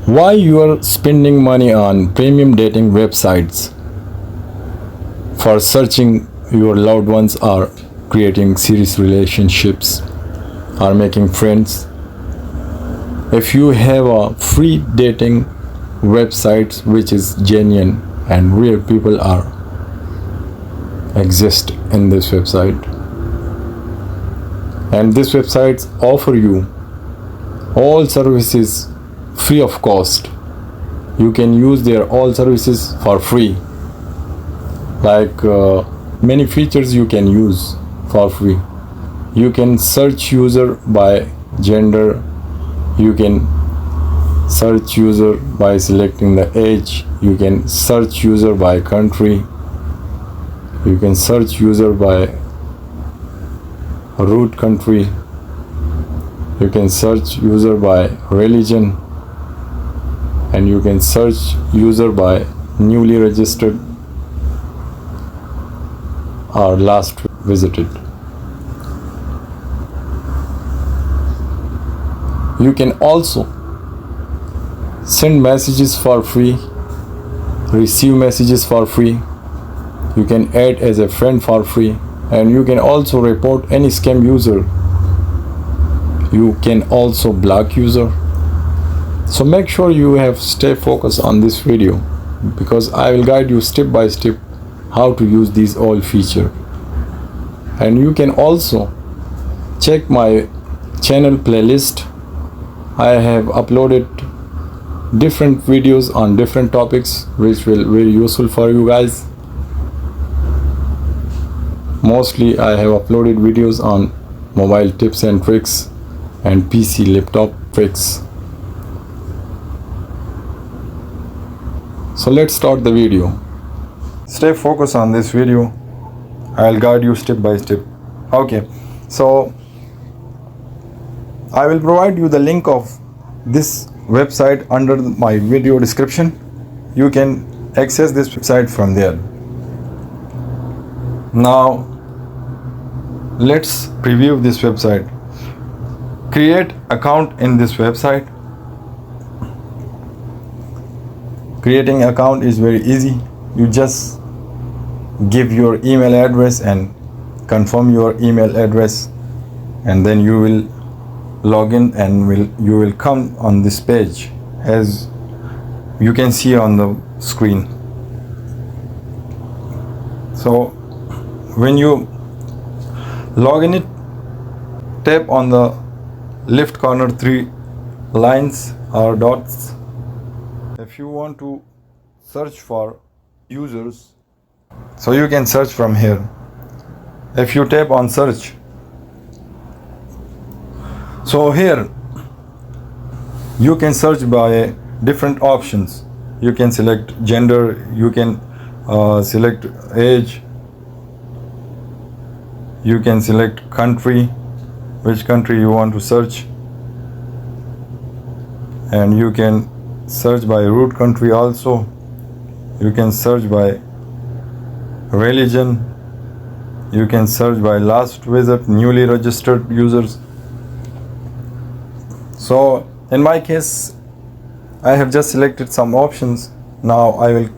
Why you are spending money on premium dating websites for searching your loved ones or creating serious relationships or making friends? If you have a free dating website which is genuine and real people are exist in this website, and these websites offer you all services free of cost. You can use their all services for free, like many features you can use for free. You can search user by gender, you can search user by selecting the age, you can search user by country, you can search user by root country, you can search user by religion, and you can search user by newly registered or last visited. You can also send messages for free, receive messages for free, you can add as a friend for free, and you can also report any scam user. You can also block user. So make sure you have stay focused on this video, because I will guide you step by step how to use these all feature. And you can also check my channel playlist. I have uploaded different videos on different topics which will be very useful for you guys. Mostly I have uploaded videos on mobile tips and tricks and PC laptop tricks. So let's start the video. Stay focused on this video. I'll guide you step by step. Okay, so I will provide you the link of this website under my video description. You can access this website from there. Now let's preview this website. Create account in this website. Creating account is very easy. You just give your email address and confirm your email address, and then you will log in and you will come on this page as you can see on the screen. So when you log in, tap on the left corner 3 lines or dots. If you want to search for users, so you can search from here. If you tap on search, so here you can search by different options. You can select gender, you can select age, you can select country, which country you want to search, and you can search by root country also. You can search by religion, you can search by last visit, newly registered users. So in my case, I have just selected some options. Now I will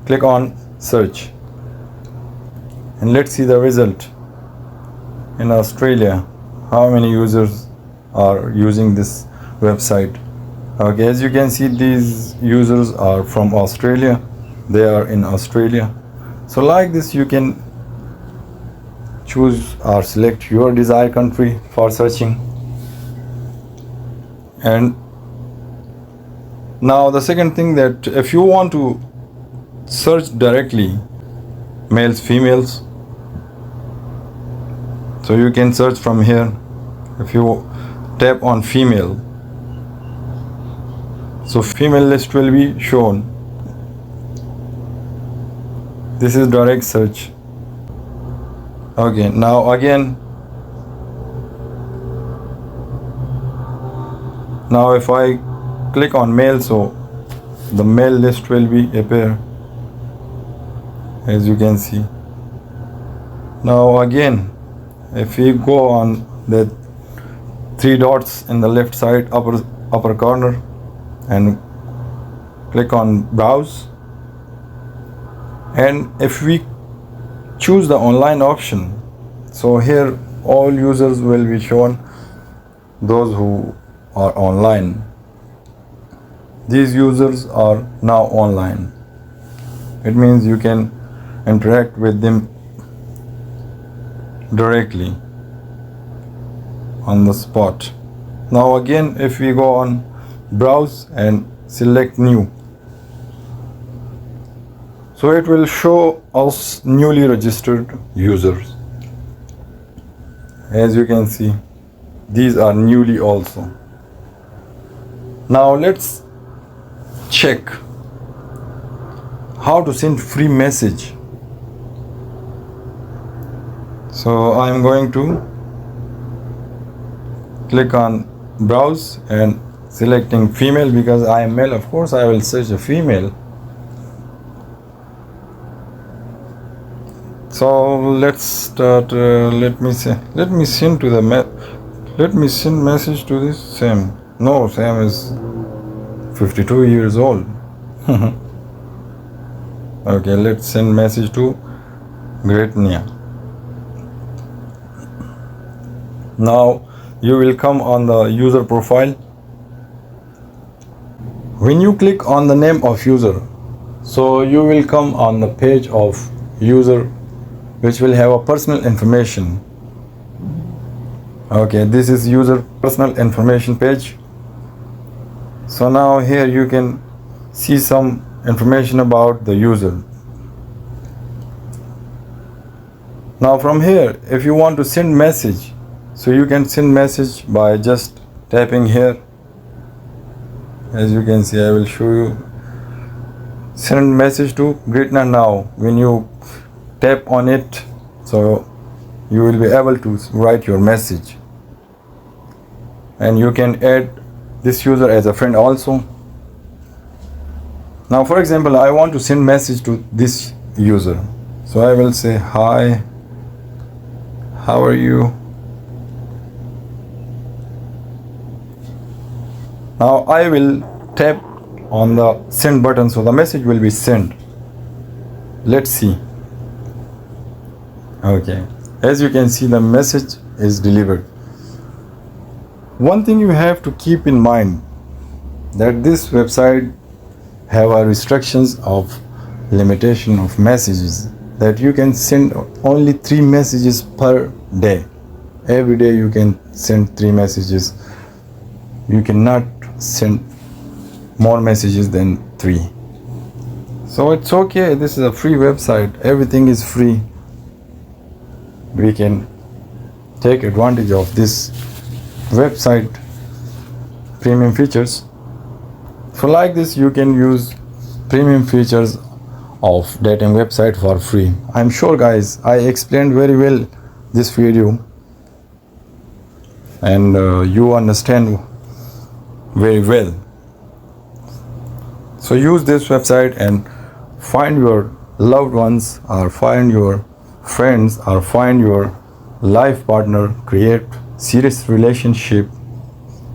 click on search, and let's see the result. In Australia, how many users are using this website? Okay, as you can see, these users are from Australia. They are in Australia. So like this, you can choose or select your desired country for searching. And now the second thing, that if you want to search directly males, females, so you can search from here. If you tap on female, so female list will be shown. This is direct search. Okay, now again, now if I click on male, so the male list will be appear, as you can see. Now again, if we go on the 3 dots in the left side upper corner and click on browse, and if we choose the online option, so here all users will be shown, those who are online. These users are now online. It means you can interact with them directly on the spot. Now again, if we go on browse and select new, so it will show us newly registered users. As you can see, these are newly also. Now let's check how to send free message. So I'm going to click on browse and selecting female, because I am male. Of course I will search a female. So let's start. Let me send to the let me send message to this Sam. No, Sam is 52 years old. Okay, let's send message to Gretnia. Now you will come on the user profile. When you click on the name of user, so you will come on the page of user, which will have a personal information. Okay, this is user personal information page. So now here you can see some information about the user. Now from here, if you want to send message, so you can send message by just tapping here. As you can see, I will show you. Send message to Gretna now. When you tap on it, so you will be able to write your message, and you can add this user as a friend also. Now for example, I want to send message to this user, so I will say, hi, how are you? Now I will tap on the send button, so the message will be sent. Let's see. Okay, as you can see, the message is delivered. One thing you have to keep in mind, that this website have a restrictions of limitation of messages, that you can send only 3 messages per day. Every day you can send 3 messages. You cannot send more messages than 3. So it's okay, this is a free website, everything is free. We can take advantage of this website premium features. So like this, you can use premium features of dating website for free. I'm sure guys, I explained very well this video, and you understand very well. So use this website and find your loved ones, or find your friends, or find your life partner, create serious relationship,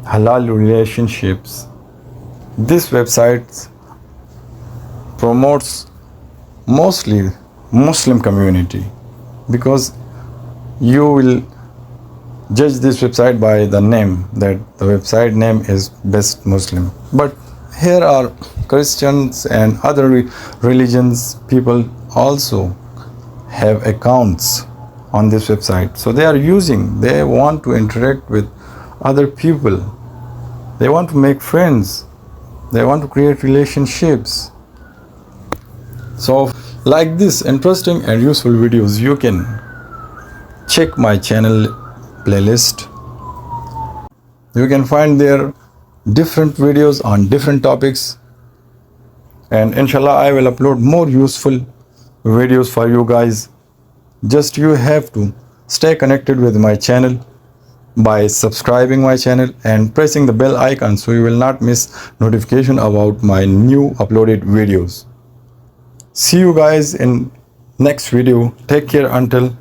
halal relationships. This website promotes mostly Muslim community, because you will judge this website by the name, that the website name is Best Muslim. But here are Christians and other religions people also have accounts on this website. So they are using, they want to interact with other people, they want to make friends, they want to create relationships. So like this interesting and useful videos, you can check my channel playlist. You can find there different videos on different topics, and inshallah I will upload more useful videos for you guys. Just you have to stay connected with my channel by subscribing my channel and pressing the bell icon, so you will not miss notification about my new uploaded videos. See you guys in next video. Take care until